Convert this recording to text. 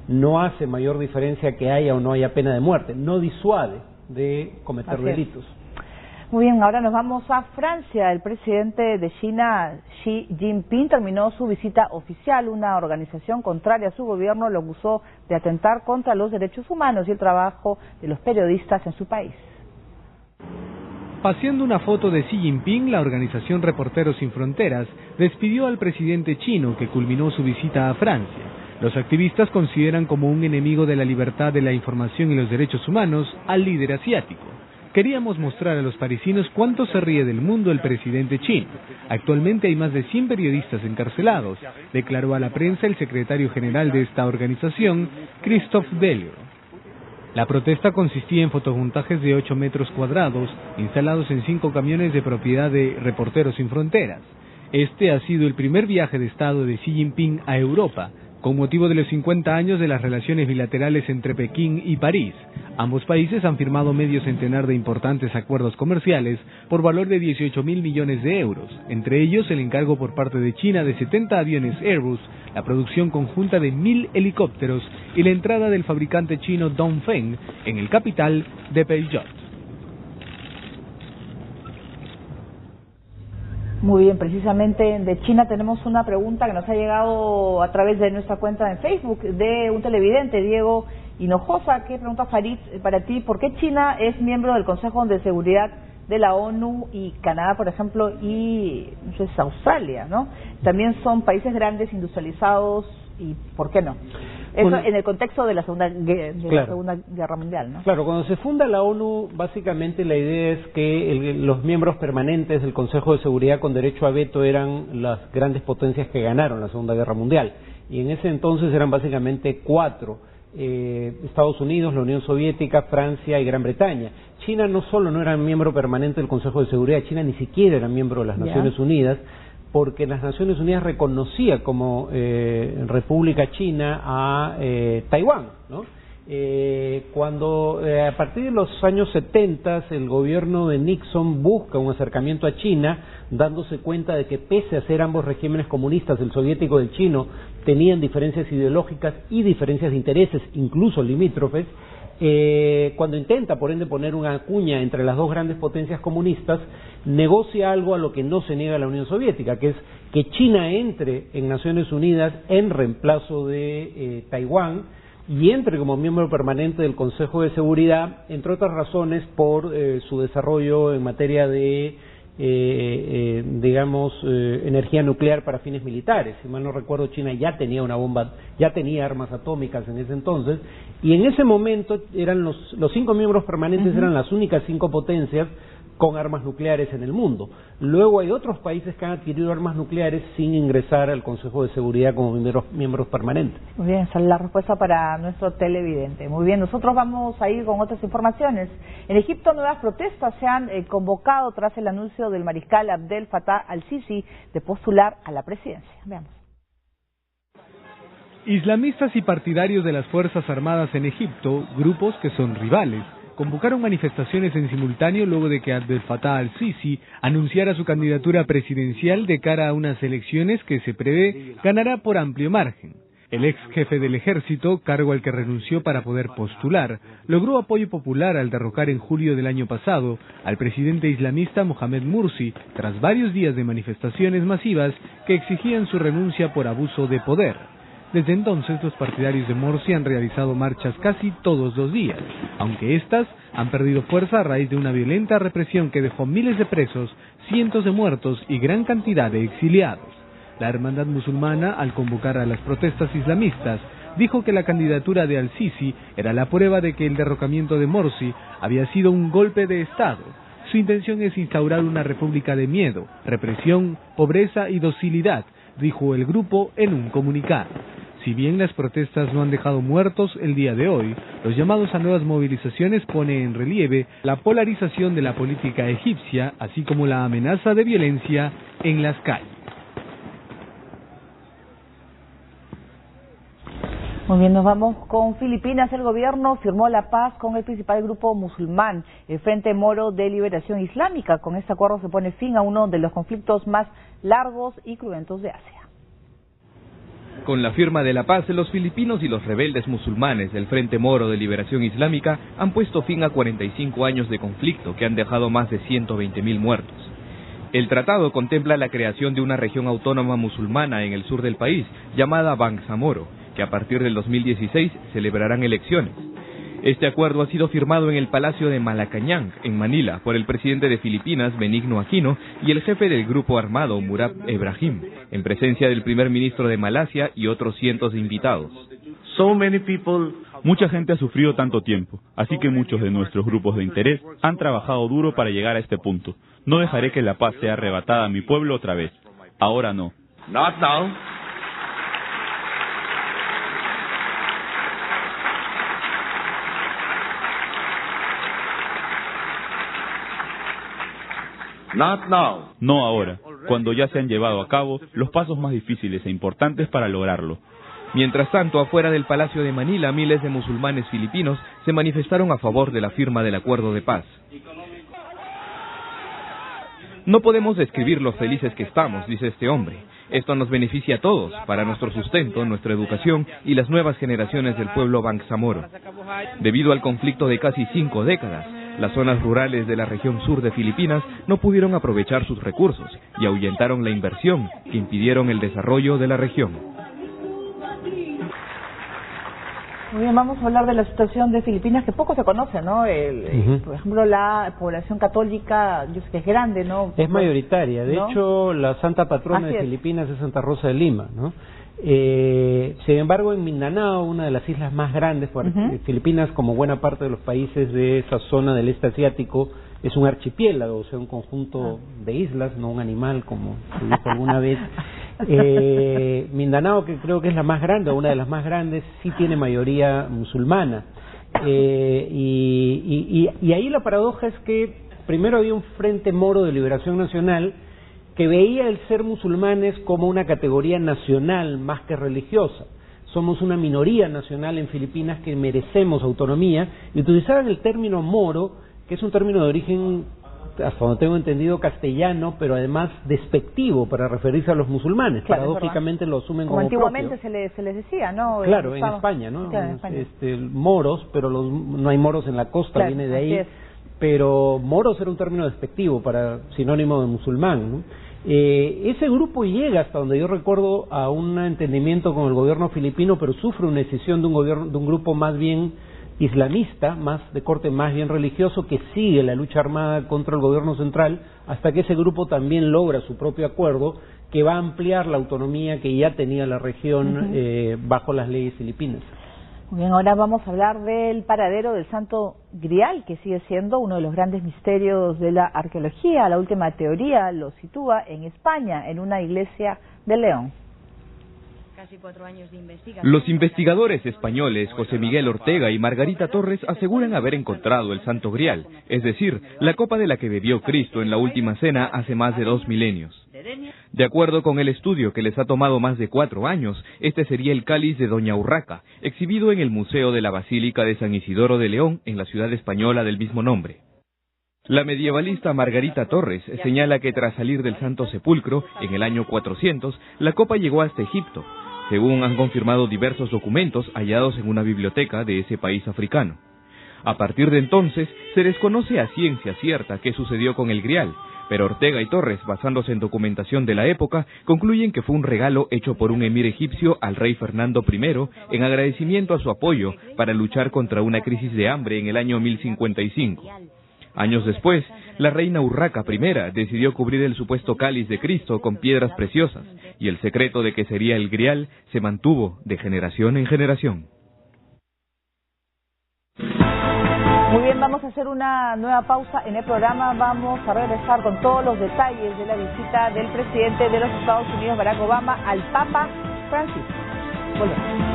no hace mayor diferencia que haya o no haya pena de muerte, no disuade de cometer delitos. Muy bien, ahora nos vamos a Francia. El presidente de China, Xi Jinping, terminó su visita oficial. Una organización contraria a su gobierno lo acusó de atentar contra los derechos humanos y el trabajo de los periodistas en su país. Paseando una foto de Xi Jinping, la organización Reporteros Sin Fronteras despidió al presidente chino que culminó su visita a Francia. Los activistas consideran como un enemigo de la libertad de la información y los derechos humanos al líder asiático. Queríamos mostrar a los parisinos cuánto se ríe del mundo el presidente chino. Actualmente hay más de 100 periodistas encarcelados, declaró a la prensa el secretario general de esta organización, Christophe Delia. La protesta consistía en fotomontajes de 8 metros cuadrados, instalados en 5 camiones de propiedad de Reporteros Sin Fronteras. Este ha sido el primer viaje de Estado de Xi Jinping a Europa, con motivo de los 50 años de las relaciones bilaterales entre Pekín y París. Ambos países han firmado medio centenar de importantes acuerdos comerciales por valor de 18.000 millones de euros, entre ellos el encargo por parte de China de 70 aviones Airbus, la producción conjunta de 1.000 helicópteros y la entrada del fabricante chino Dongfeng en el capital de Peugeot. Muy bien, precisamente de China tenemos una pregunta que nos ha llegado a través de nuestra cuenta en Facebook de un televidente, Diego Hinojosa, que pregunta Farid para ti, ¿por qué China es miembro del Consejo de Seguridad de la ONU y Canadá, por ejemplo, y entonces Australia, ¿no? También son países grandes, industrializados, y ¿por qué no? Eso en el contexto de la Segunda Guerra Mundial, ¿no? Claro, cuando se funda la ONU, básicamente la idea es que los miembros permanentes del Consejo de Seguridad con derecho a veto eran las grandes potencias que ganaron la Segunda Guerra Mundial. Y en ese entonces eran básicamente 4. Estados Unidos, la Unión Soviética, Francia y Gran Bretaña. China no solo no era miembro permanente del Consejo de Seguridad, China ni siquiera era miembro de las Naciones Unidas, porque las Naciones Unidas reconocía como República China a Taiwán, ¿no? Cuando a partir de los años 70 el gobierno de Nixon busca un acercamiento a China, dándose cuenta de que pese a ser ambos regímenes comunistas, el soviético y el chino, tenían diferencias ideológicas y diferencias de intereses, incluso limítrofes, cuando intenta por ende poner una cuña entre las dos grandes potencias comunistas, negocia algo a lo que no se niega la Unión Soviética, que es que China entre en Naciones Unidas en reemplazo de Taiwán y entre como miembro permanente del Consejo de Seguridad, entre otras razones por su desarrollo en materia de energía nuclear para fines militares. Si mal no recuerdo, China ya tenía una bomba, ya tenía armas atómicas en ese entonces, y en ese momento eran los 5 miembros permanentes eran las únicas 5 potencias con armas nucleares en el mundo. Luego hay otros países que han adquirido armas nucleares sin ingresar al Consejo de Seguridad como miembros permanentes. Muy bien, esa es la respuesta para nuestro televidente. Muy bien, nosotros vamos a ir con otras informaciones. En Egipto, nuevas protestas se han convocado tras el anuncio del mariscal Abdel Fattah al-Sisi de postular a la presidencia. Veamos. Islamistas y partidarios de las Fuerzas Armadas en Egipto, grupos que son rivales, convocaron manifestaciones en simultáneo luego de que Abdel Fattah al-Sisi anunciara su candidatura presidencial de cara a unas elecciones que se prevé ganará por amplio margen. El ex jefe del ejército, cargo al que renunció para poder postular, logró apoyo popular al derrocar en julio del año pasado al presidente islamista Mohamed Morsi, tras varios días de manifestaciones masivas que exigían su renuncia por abuso de poder. Desde entonces, los partidarios de Morsi han realizado marchas casi todos los días, aunque estas han perdido fuerza a raíz de una violenta represión que dejó miles de presos, cientos de muertos y gran cantidad de exiliados. La hermandad musulmana, al convocar a las protestas islamistas, dijo que la candidatura de al-Sisi era la prueba de que el derrocamiento de Morsi había sido un golpe de Estado. Su intención es instaurar una república de miedo, represión, pobreza y docilidad, dijo el grupo en un comunicado. Si bien las protestas no han dejado muertos el día de hoy, los llamados a nuevas movilizaciones pone en relieve la polarización de la política egipcia, así como la amenaza de violencia en las calles. Muy bien, nos vamos con Filipinas. El gobierno firmó la paz con el principal grupo musulmán, el Frente Moro de Liberación Islámica. Con este acuerdo se pone fin a uno de los conflictos más largos y cruentos de Asia. Con la firma de la paz, los filipinos y los rebeldes musulmanes del Frente Moro de Liberación Islámica han puesto fin a 45 años de conflicto que han dejado más de 120.000 muertos. El tratado contempla la creación de una región autónoma musulmana en el sur del país, llamada Bangsamoro, que a partir del 2016 celebrarán elecciones. Este acuerdo ha sido firmado en el Palacio de Malacañang, en Manila, por el presidente de Filipinas, Benigno Aquino, y el jefe del grupo armado, Murad Ebrahim, en presencia del primer ministro de Malasia y otros cientos de invitados. Mucha gente ha sufrido tanto tiempo, así que muchos de nuestros grupos de interés han trabajado duro para llegar a este punto. No dejaré que la paz sea arrebatada a mi pueblo otra vez. Ahora no. Not now. Not now. No ahora, cuando ya se han llevado a cabo los pasos más difíciles e importantes para lograrlo. Mientras tanto, afuera del Palacio de Manila, miles de musulmanes filipinos se manifestaron a favor de la firma del acuerdo de paz. No podemos describir lo felices que estamos, dice este hombre. Esto nos beneficia a todos, para nuestro sustento, nuestra educación y las nuevas generaciones del pueblo Bangsamoro. Debido al conflicto de casi 5 décadas, las zonas rurales de la región sur de Filipinas no pudieron aprovechar sus recursos y ahuyentaron la inversión que impidieron el desarrollo de la región. Muy bien, vamos a hablar de la situación de Filipinas, que poco se conoce, ¿no? Por ejemplo, la población católica, yo sé que es grande, ¿no? Es mayoritaria. De ¿no? hecho, la santa patrona de Filipinas es Santa Rosa de Lima, ¿no? Sin embargo, en Mindanao, una de las islas más grandes, Filipinas, como buena parte de los países de esa zona del este asiático, es un archipiélago, o sea, un conjunto de islas, no un animal, como se dijo alguna vez. Mindanao, que creo que es la más grande, o una de las más grandes, sí tiene mayoría musulmana. Y ahí la paradoja es que primero había un Frente Moro de Liberación Nacional que veía el ser musulmanes como una categoría nacional más que religiosa. Somos una minoría nacional en Filipinas que merecemos autonomía, y utilizaban el término moro, que es un término de origen, hasta donde tengo entendido, castellano, pero además despectivo para referirse a los musulmanes. Claro, paradójicamente lo asumen como antiguamente propio. se les decía, ¿no? Claro, en España, ¿no? Claro, en España. Moros, pero no hay moros en la costa, claro, viene de ahí. Pero moros era un término despectivo para sinónimo de musulmán, ¿no? Ese grupo llega, hasta donde yo recuerdo, a un entendimiento con el gobierno filipino, pero sufre una decisión de un grupo más bien islamista, más de corte más bien religioso, que sigue la lucha armada contra el gobierno central, hasta que ese grupo también logra su propio acuerdo, que va a ampliar la autonomía que ya tenía la región bajo las leyes filipinas. Muy bien, ahora vamos a hablar del paradero del Santo Grial, que sigue siendo uno de los grandes misterios de la arqueología. La última teoría lo sitúa en España, en una iglesia de León. Los investigadores españoles José Miguel Ortega y Margarita Torres aseguran haber encontrado el Santo Grial, es decir, la copa de la que bebió Cristo en la última cena hace más de 2 milenios. De acuerdo con el estudio, que les ha tomado más de 4 años, este sería el cáliz de Doña Urraca, exhibido en el Museo de la Basílica de San Isidoro de León, en la ciudad española del mismo nombre. La medievalista Margarita Torres señala que tras salir del Santo Sepulcro, en el año 400, la copa llegó hasta Egipto, según han confirmado diversos documentos hallados en una biblioteca de ese país africano. A partir de entonces, se desconoce a ciencia cierta qué sucedió con el Grial, pero Ortega y Torres, basándose en documentación de la época, concluyen que fue un regalo hecho por un emir egipcio al rey Fernando I en agradecimiento a su apoyo para luchar contra una crisis de hambre en el año 1055. Años después, la reina Urraca I decidió cubrir el supuesto cáliz de Cristo con piedras preciosas, y el secreto de que sería el Grial se mantuvo de generación en generación. Muy bien, vamos a hacer una nueva pausa en el programa. Vamos a regresar con todos los detalles de la visita del presidente de los Estados Unidos, Barack Obama, al Papa Francisco. Volvemos.